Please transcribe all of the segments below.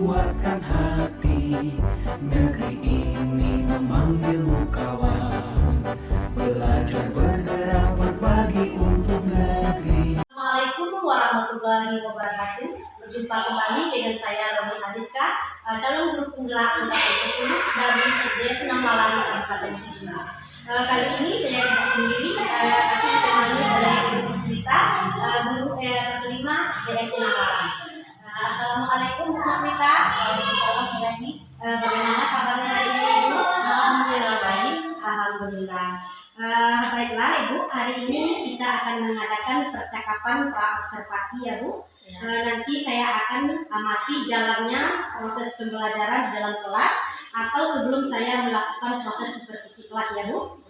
kuatkan hati, negeri ini memanggilmu kawan. Belajar bergerak berbagi untuk negeri. Assalamualaikum warahmatullahi wabarakatuh. Berjumpa kembali dengan saya Romi Adiska, calon guru penggerak angkatan 10 dari SD 6 Malang Kabupaten Sejumlah. Kali ini saya tidak sendiri, tapi ditemani oleh Ibu Sita, guru kelas 5 SD 6 Malang. Assalamualaikum Bu Sita. Bagaimana kabarnya hari ini Ibu? Alhamdulillah baik. Alhamdulillah. Baiklah Ibu, hari ini kita akan mengadakan percakapan pra-observasi ya Bu. Nanti saya akan amati jalannya proses pembelajaran di dalam kelas atau sebelum saya melakukan proses supervisi kelas ya Bu.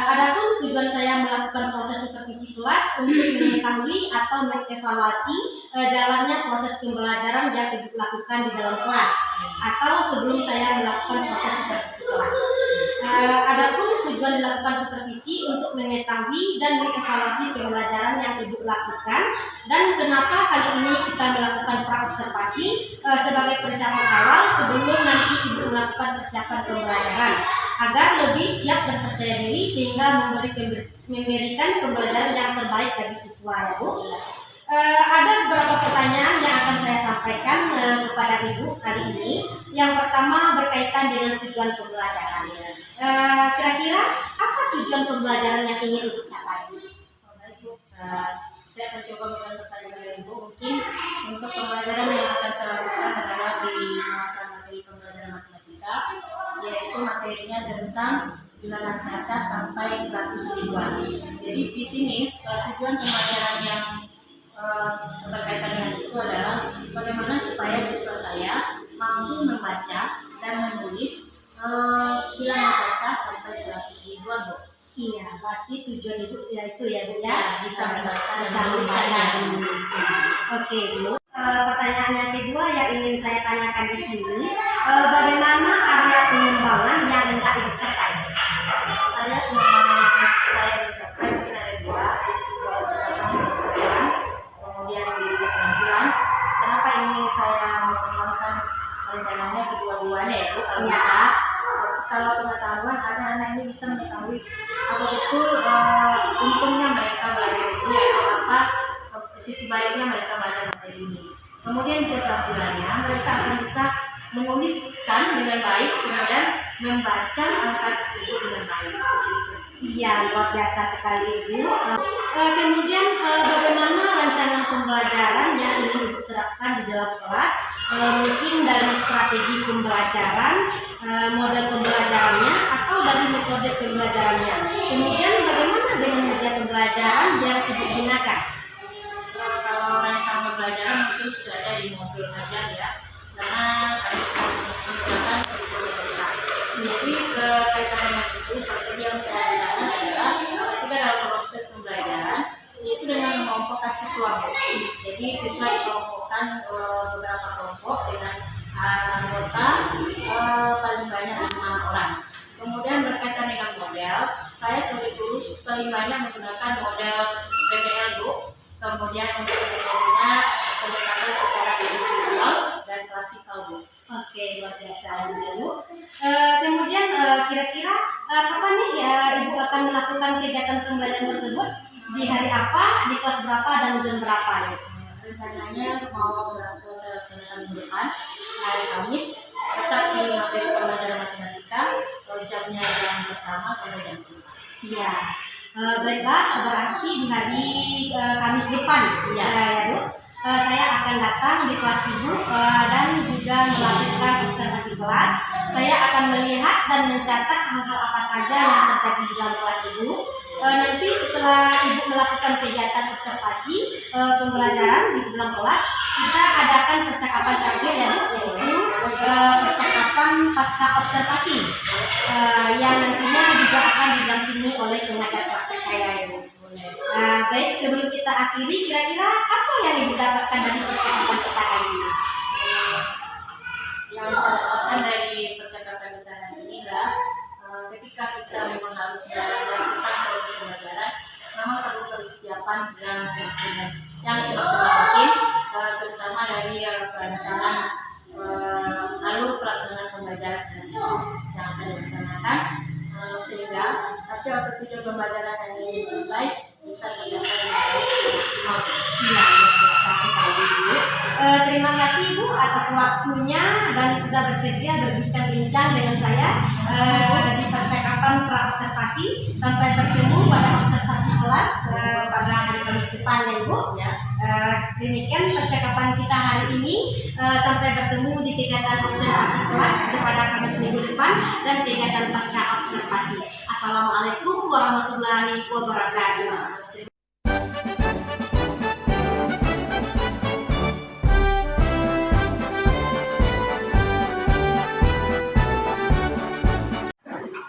Adapun tujuan saya melakukan proses supervisi kelas untuk mengetahui atau mengevaluasi jalannya proses pembelajaran yang Ibu lakukan di dalam kelas atau sebelum saya melakukan proses supervisi kelas. Adapun tujuan dilakukan supervisi untuk mengetahui dan mengevaluasi pembelajaran yang Ibu lakukan dan kenapa kali ini kita melakukan pra-observasi sebagai persiapan awal sebelum nanti Ibu melakukan persiapan pembelajaran agar lebih siap dan percaya diri sehingga memberikan pembelajaran yang terbaik bagi siswa ya Bu. Ada beberapa pertanyaan yang akan saya sampaikan kepada Ibu kali ini. Yang pertama berkaitan dengan tujuan pembelajaran. Kira-kira apa tujuan pembelajaran yang ingin Ibu capai? Baik Bu, saya akan coba memberikan pertanyaan dari Ibu. Mungkin untuk pembelajaran yang akan saya lakukan adalah di mata materi pembelajaran matematika, yaitu materinya tentang bilangan cacat sampai 100 ribuan. Jadi di sini tujuan pembelajaran yang berkaitan dengan itu adalah bagaimana supaya siswa saya mampu membaca dan menulis bilangan cacat sampai 100 ribuan Bu. Iya, berarti tujuan Ibu itu ya Bu ya, Bisa membaca dan menulis. Oke Bu. Pertanyaan yang kedua yang ingin saya tanyakan di sini, bagaimana area pengembangan yang hendak Ibu capai? Area pengembangan yang saya mencapai mungkin ada dua, kemudian di keterampilan. Kenapa ini saya mengembangkan rencananya kedua-duanya ya Bu, kalau bisa. Kalau pengetahuan anak-anak ini bisa mengetahui apa betul untungnya mereka belajar ini atau apa sisi baiknya mereka belajar materi ini. Kemudian keterampilannya mereka akan bisa menuliskan dengan baik kemudian membaca angka tersebut dengan baik seperti itu. Iya, luar biasa sekali Ibu. Kemudian bagaimana rencana pembelajaran yang ingin Ibu terapkan di dalam kelas? Mungkin dari strategi pembelajaran, model pembelajarannya, atau dari metode pembelajarannya. Kemudian bagaimana dengan media pembelajaran yang Ibu gunakan? Kalau rencana pembelajaran mungkin sudah ada di modul ajar ya, karena kami sudah menggunakan metode. Jadi berkaitan dengan itu, strategi yang saya gunakan adalah ketika dalam proses pembelajaran yaitu dengan mengelompokkan siswa. Jadi siswa dikelompokkan beberapa kelompok dengan anggota paling banyak 5 orang. Kemudian berkaitan dengan model, saya sebagai guru paling banyak menggunakan model PBL Bu. Kemudian untuk metodenya pendekatan secara individual dan klasikal Bu. Oke, luar biasa Bu. Kemudian kira-kira kapan nih ya Ibu akan melakukan kegiatan pembelajaran tersebut? Di hari apa, di kelas berapa, dan jam berapa? Rencananya mau sudah selesai laksanakan minggu depan, hari Kamis, tetap di materi pembelajaran matematika, jamnya jam pertama sampai jam 5. Iya. Baiklah, berarti di hari Kamis depan ya Bu. Saya akan datang di kelas Ibu dan juga melakukan observasi kelas. Saya akan melihat dan mencatat hal-hal apa saja yang terjadi di dalam kelas Ibu. Nanti setelah Ibu melakukan kegiatan observasi pembelajaran di dalam kelas, kita adakan percakapan terakhir ya Bu, yaitu percakapan pasca observasi yang nantinya juga akan didampingi oleh pengajar praktek saya ya Bu. Baik, sebelum kita akhiri, kira-kira apa yang Ibu dapatkan dari percakapan kita hari ini? Yang saya dapatkan dari percakapan kita hari ini adalah ketika kita memang harus melakukan proses pembelajaran, memang perlu persiapan yang semaksimal mungkin, terutama dari perencanaan alur pelaksanaan pembelajaran hari ini yang akan dilaksanakan sehingga hasil ketujuh pembelajaran yang ingin dicapai bisa tercapai dengan maksimal. Iya, luar biasa sekali Bu. Terima kasih Bu atas waktunya dan sudah bersedia berbincang-bincang dengan saya di percakapan praobservasi. Sampai bertemu pada observasi kelas pada hari Kamis depan ya Bu. Ya. Demikian percakapan kita hari ini. Sampai bertemu di kegiatan observasi kelas pada Kamis minggu depan dan kegiatan pasca observasi. Assalamualaikum warahmatullahi wabarakatuh.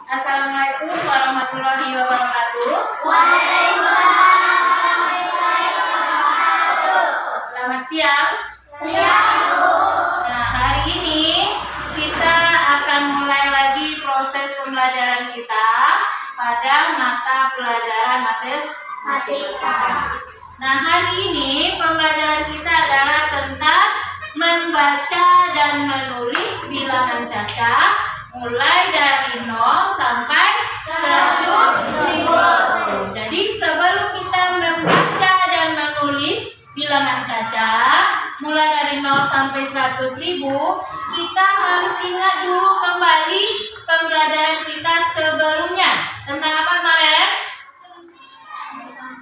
Assalamualaikum warahmatullahi wabarakatuh. Selamat siang. Nah, hari ini kita akan mulai lagi proses pembelajaran kita pada mata pelajaran matematika. Nah, hari ini pembelajaran kita adalah tentang membaca dan menulis bilangan caca mulai dari 0 sampai 100.000. Jadi sebelum kita membaca dan menulis bilangan caca mulai dari 0 sampai 100.000, kita harus ingat dulu kembali pembelajaran kita sebelumnya. Tentang apa kemarin?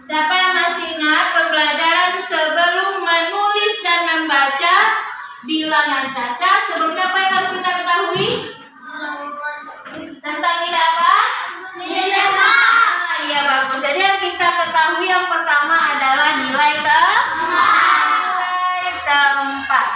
Siapa yang masih ingat pembelajaran sebelum menulis dan membaca bilangan caca? Sebelumnya apa yang harus kita ketahui? Tentang nilai apa? Iya, bagus. Jadi yang kita ketahui yang pertama adalah nilai tempat.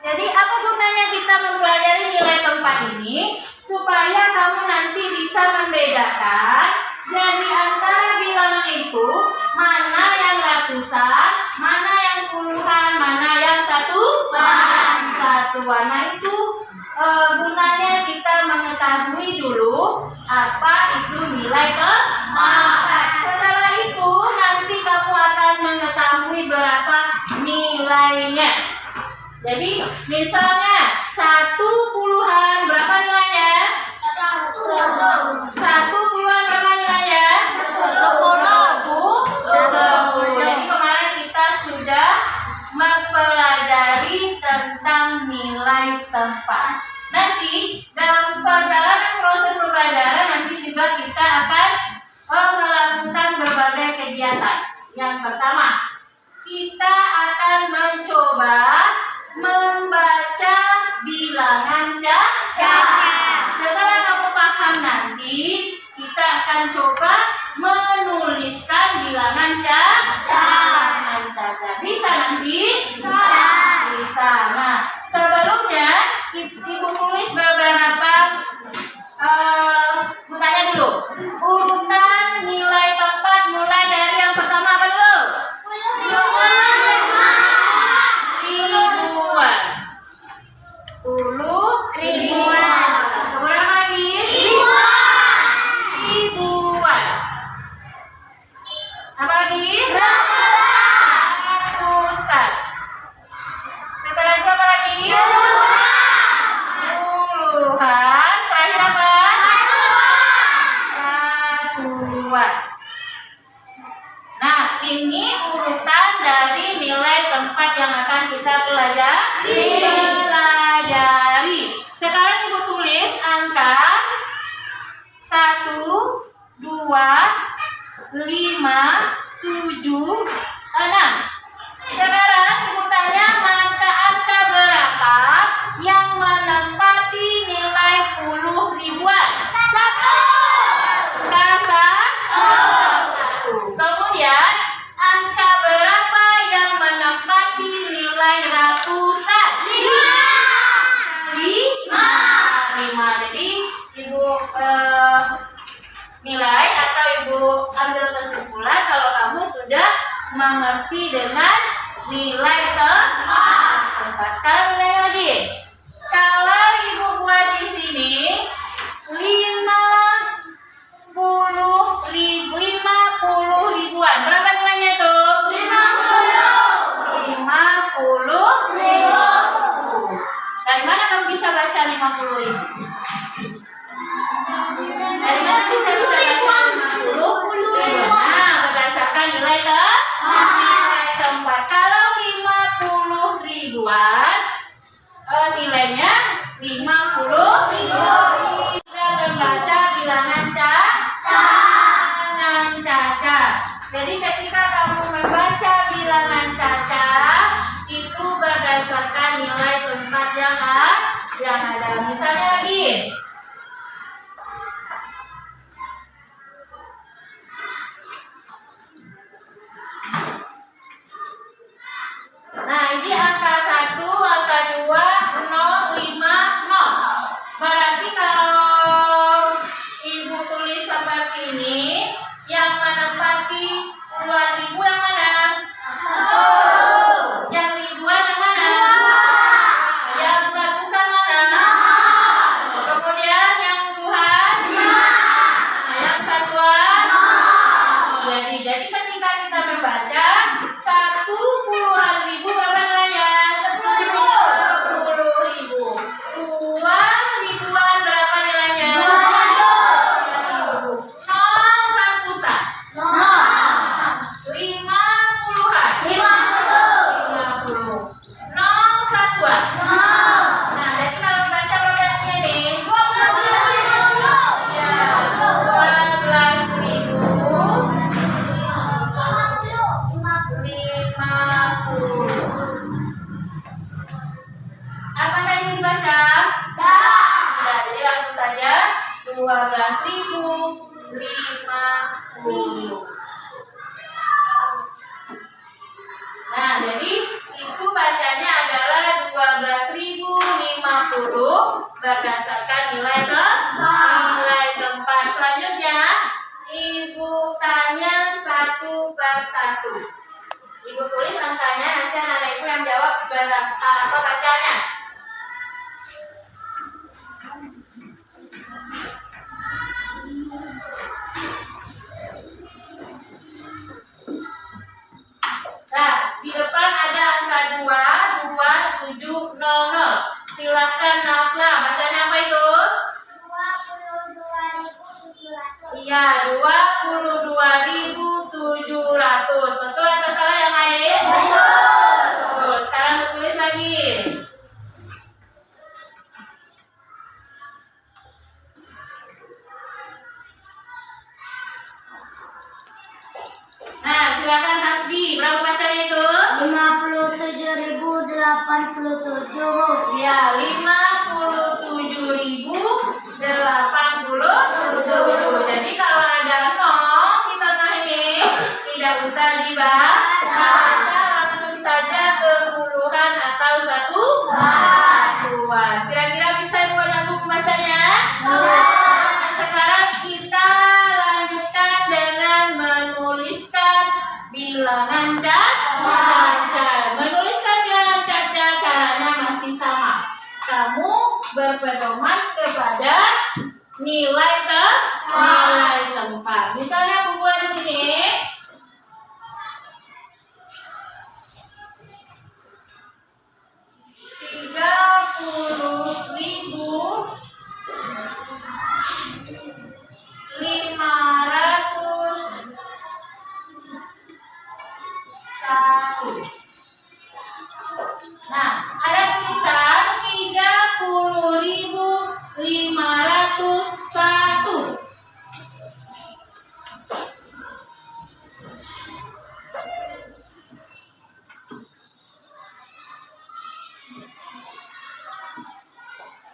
Jadi apa gunanya kita mempelajari nilai tempat ini? Supaya kamu nanti bisa membedakan dari antara bilangan itu mana yang ratusan, mana yang puluhan, mana yang satuan. Nah itu gunanya kita mengetahui dulu apa itu nilai tempat. Setelah itu nanti kamu akan mengetahui berapa nilainya. Jadi misalnya 1 puluhan berapa nilainya? 1 puluhan berapa nilainya? 10. Jadi kemarin kita sudah mempelajari tentang nilai tempat. Nanti dalam perjalanan proses pembelajaran nanti juga kita akan melakukan berbagai kegiatan. Yang pertama, kita akan mencoba membaca bilangan caca. Setelah kamu paham nanti, kita akan coba menuliskan bilangan caca. Bisa nanti? Bisa. Nah, sebelumnya Ibu tulis beberapa tanya dulu. Urutan nilai tempat mulai dari yang pertama apa dulu? Ribuan. Kemudian apa lagi? Ribuan. Apa lagi? Ratusan. Setelah itu apa lagi? Puluhan. Terakhir apa? Satuan. Nah, ini urutan dari nilai tempat yang akan kita pelajari. Sekarang Ibu tulis angka 1, 2, 5, 7, 6. Sekarang Ibu tanya angka-angka berapa yang menempati nilai puluh ribuan? 1. Kemudian angka berapa yang menempati nilai ratusan? 5. Jadi Ibu nilai atau Ibu ambil kesimpulan kalau kamu sudah mengerti dengan 50.000. Dari mana bisa baca 50? Nah, berdasarkan nilai keempat. Kalau 50 ribuan, nilainya 50.000. Kita membaca bilangan caca. Jadi ketika kamu membaca bilangan caca, itu berdasarkan nilai tempat yang ada. Misalnya lagi, nah ini angka 1, angka 2, 0, 5, 0. Berarti kalau ibu tulis seperti ini, yang menempati puluhan ribu yang mana? Yang ribuan yang mana? Yang ratusan mana? Kemudian yang puluhan? Yang satuan? Jadi ketika kita membaca 1 puluhan ribu berapa nilainya? 10.000. 2 ribuan berapa nilainya? 10.000. 0 ratusan. 5 puluhan. 50. 0 satuan. Nah, jadi kalau baca programnya nih, ya 12.050. Apa tadi dibaca? Nah, jadi langsung saja 12.050. Nah, jadi itu bacanya adalah 12.050 berdasarkan nilai tempat. Selanjutnya, ibu tanya satu persatu. Ibu tulis angkanya, nanti anak ibu yang jawab apa bacanya. Nah, di depan ada angka 22700. Silakan Nafla, bacanya apa itu? 22.700. Iya, 22.700. Betul atau salah yang lain? Betul. Sekarang tulis lagi. Nah, silakan Hasbi, berapa bacanya itu? 57.087. Iya, 57.087. Jadi kalau ada 0 di tengah ini tidak usah dibaca, langsung saja ke puluhan atau satuan. Kira-kira bisa dua nyambung membacanya? Nah, sekarang kita lanjutkan dengan menuliskan bilangan caca. Menuliskan bilangan caca caranya masih sama. Kamu berpedoman kepada nilai tempat. Misalnya aku buat di sini. Nah, ada tulisan 30.501.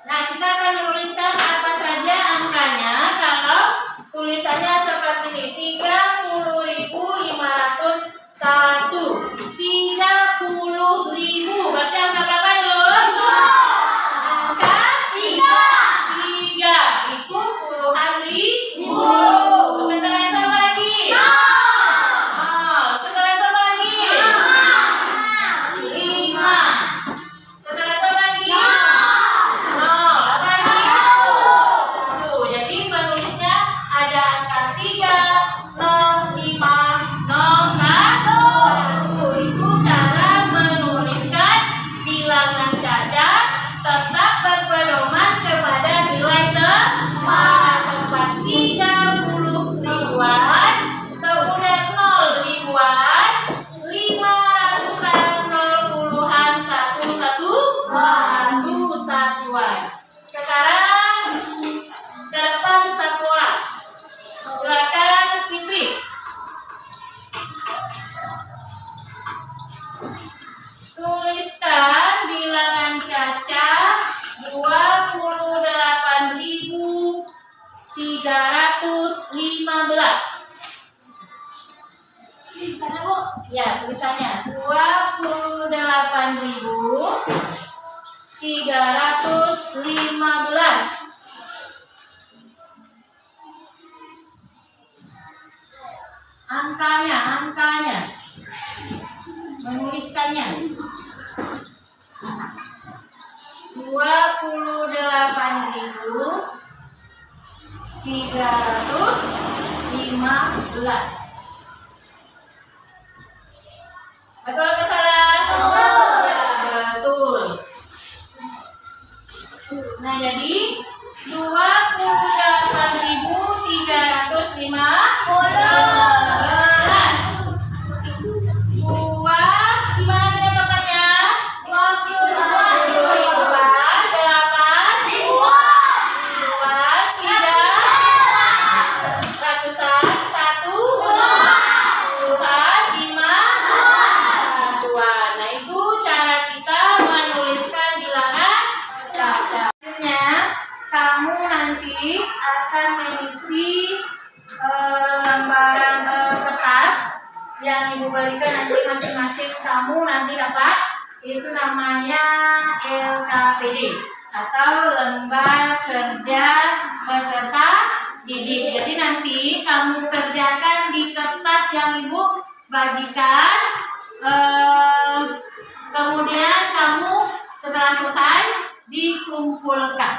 Nah, kita akan menuliskan apa saja angkanya kalau tulisannya seperti ini. 30.501. 30.000. Berarti angka berapa dulu? Angka 3. Itu puluhan ribu. Setelah itu apa lagi? Ya, tulisannya 28.315. Angkanya, menuliskannya 28.315. Betul atau salah? Ya, betul. Nah, jadi 28.315. Buah gimana pendapatnya? 22. 8. Ribuan. 3. Ratusan. 1. Puluhan. 5. Satuan. Nah, itu cara kita menuliskan bilangan capcay. Selanjutnya, kamu nanti akan mengisi lembaran kertas yang ibu berikan nanti masing-masing kamu nanti dapat, itu namanya LKPD atau lembar kerja peserta didik. Jadi nanti kamu kerjakan di kertas yang ibu bagikan, kemudian kamu setelah selesai dikumpulkan.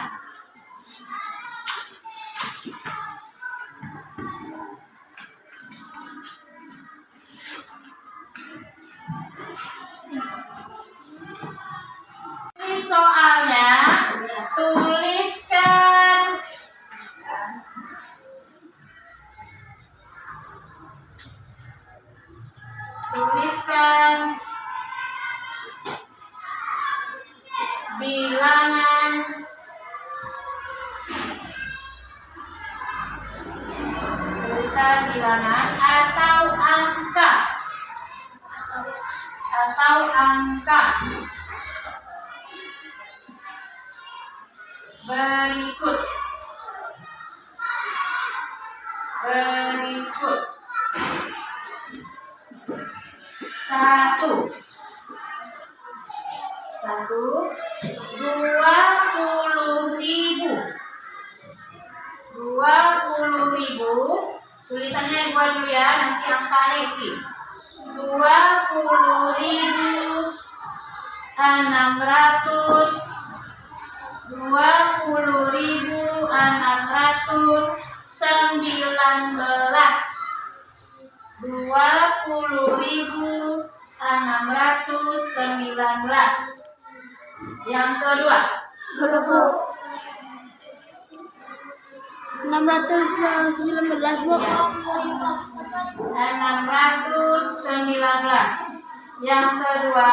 Ini soalnya, tuliskan bilangan atau angka berikut. 1. 20.000. 20.000. Tulisannya dibuat dulu ya, nanti angkanya isi. 20.600. 20.619. Yang kedua 619 Bu. 619. Yang kedua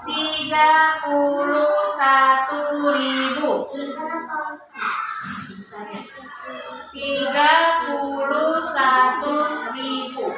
31.000. 31.000.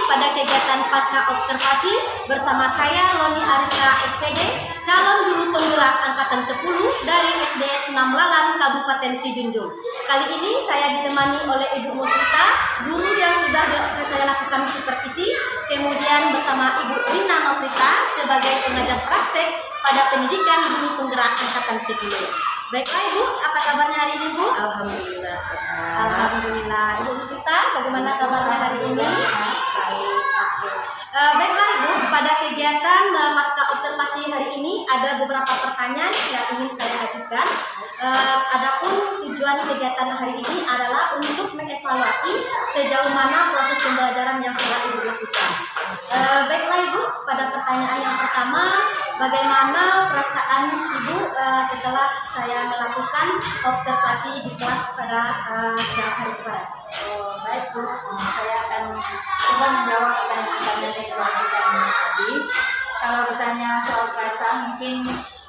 pada kegiatan pasca observasi bersama saya Loni Ariska SPD, calon guru penggerak angkatan 10 dari SD 6 Lalan, Kabupaten Sijunjung. Kali ini saya ditemani oleh Ibu Musita, guru yang sudah saya lakukan supervisi, kemudian bersama Ibu Rina Novrita sebagai pengajar praktek pada pendidikan guru penggerak angkatan 10. Baiklah Ibu, apa kabarnya hari ini Bu? Alhamdulillah sehat. Alhamdulillah. Ibu Musita, bagaimana kabarnya hari ini? Baik. Baiklah Ibu, pada kegiatan pasca observasi hari ini ada beberapa pertanyaan yang ingin saya ajukan. Adapun tujuan kegiatan hari ini adalah untuk mengevaluasi sejauh mana proses pembelajaran yang sudah Ibu lakukan. Baiklah Ibu, pada pertanyaan yang pertama, bagaimana perasaan Ibu setelah saya melakukan observasi di kelas pada siang hari kemarin? Baik Bu, saya akan coba menjawab pertanyaan-pertanyaan yang disampaikan tadi. Kalau bertanya soal perasaan mungkin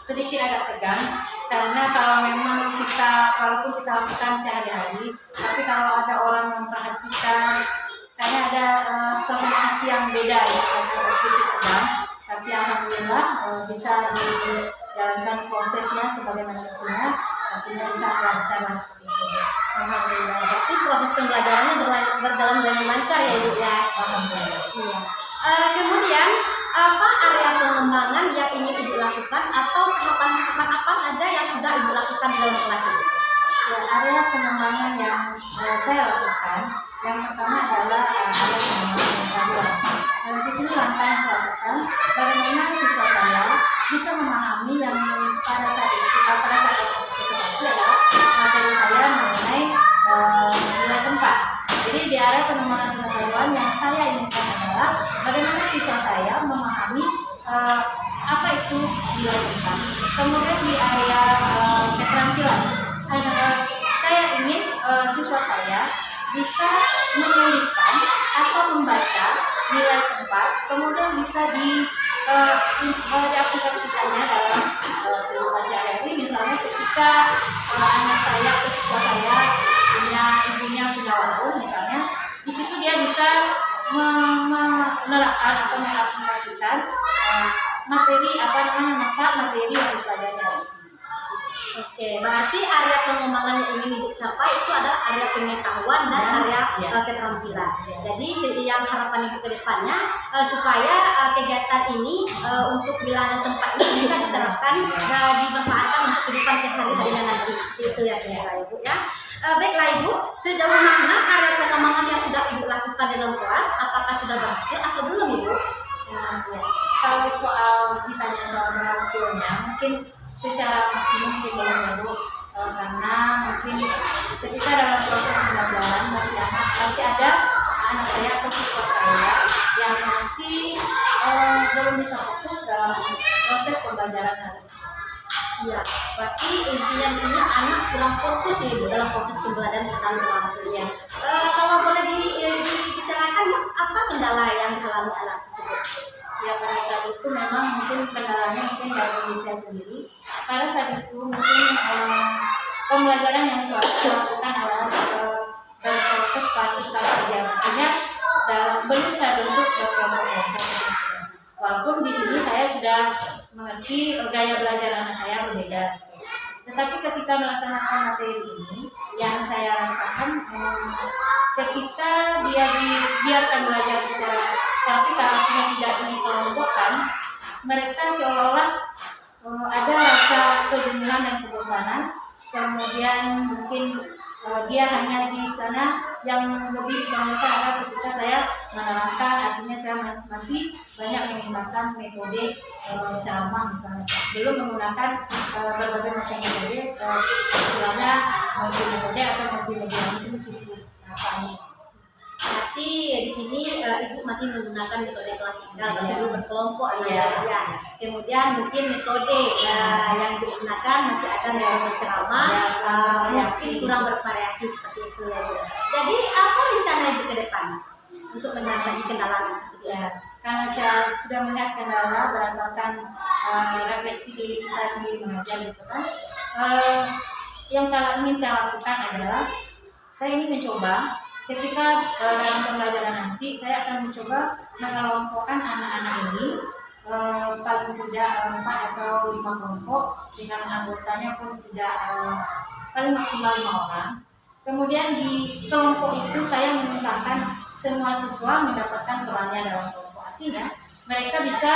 sedikit agak tegang, karena kalau memang kita, walaupun kita lakukan sehari-hari, tapi kalau ada orang yang memperhatikan, kayaknya ada suasana hati yang beda ya, agak sedikit tegang. Tapi alhamdulillah bisa dijalankan prosesnya sebagaimana mestinya, artinya bisa lancar seperti itu. Alhamdulillah. Berarti proses pembelajarannya berjalan dengan lancar ya Ibu ya. Alhamdulillah. Iya. Kemudian apa area pengembangan yang ingin Ibu lakukan atau tahapan-tahapan apa saja yang sudah Ibu lakukan dalam kelas ini? Ya, area pengembangan yang saya lakukan, yang pertama adalah area pengembangan pengetahuan. Di sini langkah yang saya lakukan, bagaimana siswa saya bisa memahami yang pada saat observasi adalah materi saya mengenai nilai tempat. Jadi di area pengembangan pengetahuan yang saya inginkan adalah bagaimana siswa saya memahami apa itu nilai tempat. Kemudian di area keterampilan, saya ingin siswa saya bisa menuliskan atau membaca nilai tempat, kemudian bisa diaplikasikannya dalam kehidupan sehari-hari. Misalnya ketika anak saya atau siswa saya punya ibunya punya warung misalnya, di situ dia bisa menerapkan atau mengaplikasikan materi manfaat materi yang dipelajari. Oke, berarti area pengembangan yang ingin Ibu capai itu adalah area pengetahuan dan area keterampilan. Jadi yang harapan Ibu ke depannya supaya kegiatan ini untuk bilangan tempat ini bisa diterapkan dan dimanfaatkan untuk kehidupan sehari-harinya nanti. Itu ya Ibu ya. Baiklah Ibu, sejauh mana area pengembangan yang sudah Ibu lakukan dalam kelas, apakah sudah berhasil atau belum Ibu? Kalau ditanya soal berhasilnya, mungkin secara maksimum mungkin belum ya Bu, karena mungkin ketika dalam proses pembelajaran masih ada anak saya atau siswa saya yang masih belum bisa fokus dalam proses pembelajaran hari. Iya, berarti intinya di sini anak kurang fokus ya Ibu dalam proses pembelajaran sedang berlangsung ya. Kalau boleh dibicarakan apa kendala yang dialami anak tersebut? Ya pada saat itu memang mungkin kendalanya mungkin dari diri saya sendiri. Pada saat itu mungkin pembelajaran yang saya lakukan adalah dalam proses klasifikasi dia, artinya belum saya bentuk kelompok-kelompok. Walaupun di sini saya sudah mengerti gaya belajar anak saya berbeda, tetapi ketika melaksanakan materi ini, yang saya rasakan ketika dia dibiarkan belajar secara klasik, artinya tidak dikelompokkan, mereka seolah-olah ada rasa kejenuhan dan kebosanan. Kemudian mungkin dia hanya di sana yang lebih ditemukan adalah ketika saya menerangkan, artinya saya masih banyak menggunakan metode ceramah misalnya, belum menggunakan berbagai macam metode, istilahnya multi-metode atau multimedia itu disitu rasanya. Berarti di sini Ibu masih menggunakan metode klasikal, tapi berkelompok ya. Kemudian mungkin metode yang digunakan masih ada metode ceramah, mungkin kurang bervariasi seperti itu ya Bu. Jadi apa rencana Ibu ke depan untuk mengatasi kendala tersebut? Ya, karena saya sudah melihat kendala berdasarkan refleksi diri kita sendiri mengajar gitu kan. Yang ingin saya lakukan adalah saya ingin mencoba ketika dalam pembelajaran nanti saya akan mencoba mengelompokkan anak-anak ini paling tidak 4 atau 5 kelompok dengan anggotanya pun tidak paling maksimal 5 orang. Kemudian di kelompok itu saya mengusahakan semua siswa mendapatkan perannya dalam kelompok. Artinya mereka bisa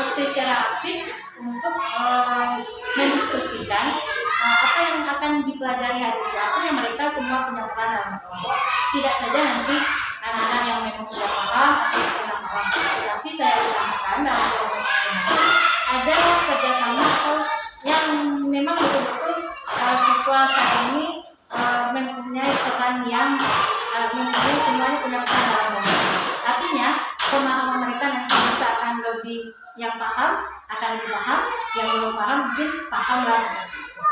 secara aktif untuk mendiskusikan apa yang akan dipelajari hari ini. Artinya mereka semua punya peran dalam kelompok. Tidak saja nanti anak-anak yang memang sudah paham atau setengah paham, tapi saya usahakan dalam kelompok ini ada kerjasama atau yang memang betul-betul siswa saat ini mempunyai peran yang mempunyai semuanya punya peran dalam kelompok. Artinya pemahaman mereka nanti bisa akan lebih, yang paham akan lebih paham, yang belum paham mungkin paham lah.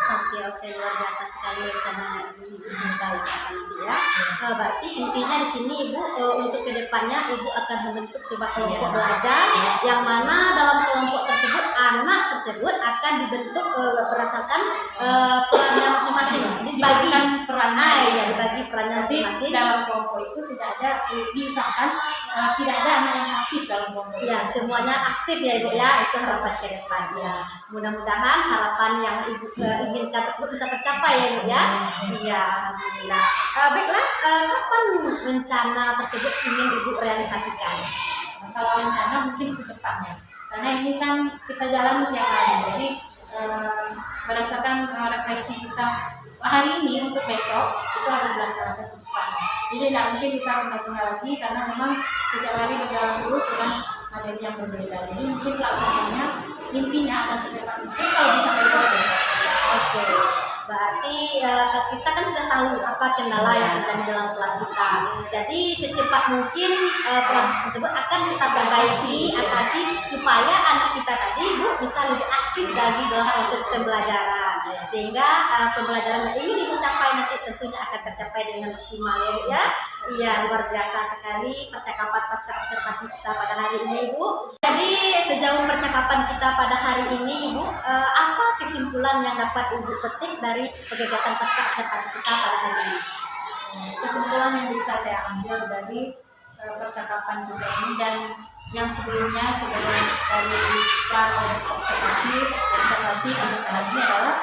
Oke, luar biasa sekali rencana Ibu nanti ya. Berarti intinya di sini Ibu untuk kedepannya Ibu akan membentuk sebuah kelompok belajar yang mana dalam kelompok tersebut anak tersebut akan dibentuk berdasarkan perannya masing-masing. Dibagikan perannya, dibagi perannya masing-masing. Dalam kelompok itu tidak ada diusahakan tidak ada anak yang pasif dalam kelompok. Ya, semuanya aktif ya Ibu ya. Itu sampai ke depan ya. Mudah-mudahan harapan yang Ibu inginkan tersebut bisa tercapai ya Ibu ya. Iya, alhamdulillah. Baiklah, kapan rencana tersebut ingin Ibu realisasikan? Kalau rencana mungkin secepatnya, karena ini kan kita jalan tiap hari, jadi berdasarkan refleksi kita hari ini untuk besok itu harus dilaksanakan secepatnya. Jadi tidak mungkin kita tunda lagi karena memang setiap hari berjalan terus dengan materi yang berbeda. Jadi mungkin pelaksanaannya intinya akan secepat mungkin kalau bisa besok. Oke, berarti kita kan sudah tahu apa kendala yang terjadi dalam kelas kita. Jadi secepat mungkin proses tersebut akan kita perbaiki, atasi supaya anak kita tadi Bu bisa lebih aktif lagi dalam proses pembelajaran. Sehingga pembelajaran ini dicapai nanti tentunya akan tercapai dengan maksimal ya Bu ya. Iya, luar biasa sekali percakapan pasca observasi kita pada hari ini Ibu. Jadi sejauh percakapan kita pada hari ini Ibu, apa kesimpulan yang dapat Ibu petik dari kegiatan pasca observasi kita pada hari ini? Kesimpulan yang bisa saya ambil dari percakapan kita ini dan yang sebelumnya sebelum dari pra observasi sampai sekarang ini adalah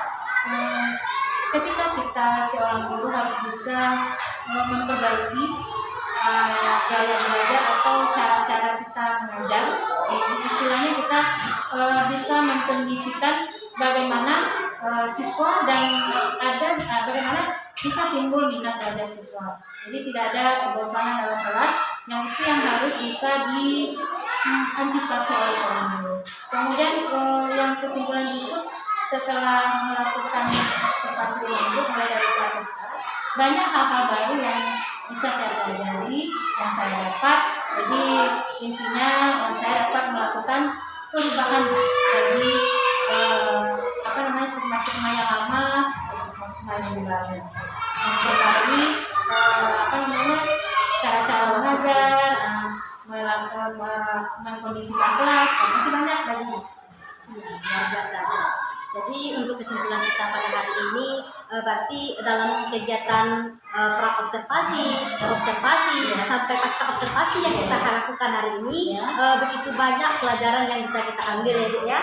ketika kita seorang guru harus bisa memperbaiki gaya belajar atau cara-cara kita mengajar. Istilahnya kita bisa mengkondisikan bagaimana siswa dan bagaimana bisa timbul minat belajar siswa. Jadi tidak ada kebosanan dalam kelas, yang itu yang harus bisa diantisipasi oleh seorang guru. Kemudian yang kesimpulan berikut setelah melakukan observasi lanjut mulai dari kelas sekarang, banyak hal-hal baru yang bisa saya pelajari, yang saya dapat. Jadi intinya saya dapat melakukan perubahan dari stigma-stigma yang lama, stigma yang baru, memperbarui cara-cara mengajar, mengkondisikan kelas, dan masih banyak lagi. Luar biasa. Jadi untuk kesimpulan kita pada hari ini, berarti dalam kegiatan pra observasi sampai pasca observasi yang kita lakukan hari ini, begitu banyak pelajaran yang bisa kita ambil ya Bu ya.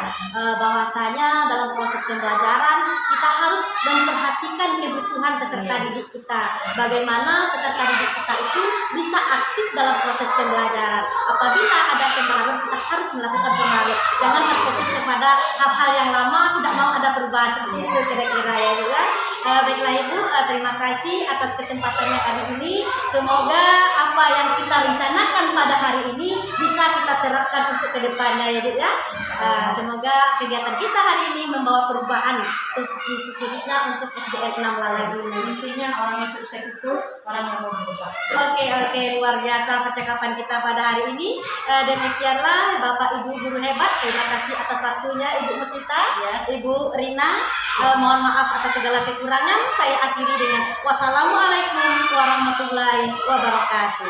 Bahwasanya dalam proses pembelajaran kita harus memperhatikan kebutuhan peserta didik kita. Bagaimana peserta didik kita itu bisa aktif dalam proses pembelajaran. Apabila ada pengaruh, kita harus melakukan pengaruh. Jangan terfokus kepada hal-hal yang lama, tidak mau ada perubahan seperti itu kira-kira ya Bu ya. Baiklah Ibu, terima kasih atas kesempatannya kali ini. Semoga apa yang kita rencanakan pada hari ini bisa kita terapkan untuk kedepannya ya Bu ya. Semoga kegiatan kita hari ini membawa perubahan khususnya untuk SDN 6 Lalagi. Intinya orang yang sukses itu orang yang mau berubah. Oke, luar biasa percakapan kita pada hari ini. Demikianlah Bapak Ibu guru hebat, terima kasih atas waktunya Ibu Musita, Ibu Rina. Mohon maaf atas segala kekurangan. Saya akhiri dengan wassalamualaikum warahmatullahi wabarakatuh.